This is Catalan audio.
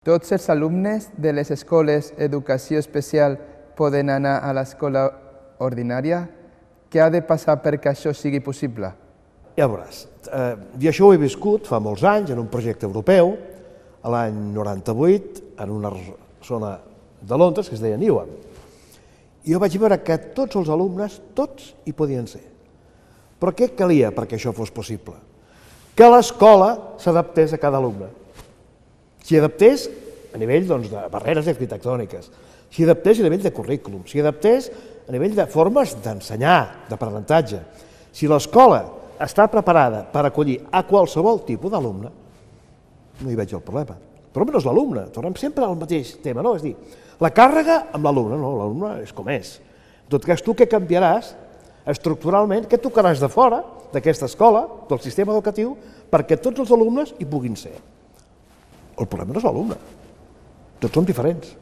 Tots els alumnes de les escoles d'educació especial poden anar a l'escola ordinària? Què ha de passar perquè això sigui possible? Ja veuràs. Jo això ho he viscut fa molts anys en un projecte europeu, l'any 98, en una zona de Londres que es deia Newham. I jo vaig veure que tots els alumnes, tots hi podien ser. Però què calia perquè això fos possible? Que l'escola s'adaptés a cada alumne. S'hi adaptés a nivell de barreres arquitectòniques, s'hi adaptés a nivell de currículum, s'hi adaptés a nivell de formes d'ensenyar, d'aprenentatge. Si l'escola està preparada per acollir a qualsevol tipus d'alumne, no hi veig el problema. Però no és l'alumne, tornem sempre al mateix tema, no? És dir, la càrrega amb l'alumne, no, l'alumne és com és. En tot cas, tu què canviaràs estructuralment, què tocaràs de fora d'aquesta escola, del sistema educatiu, perquè tots els alumnes hi puguin ser. El problema no és l'alumne, tots som diferents.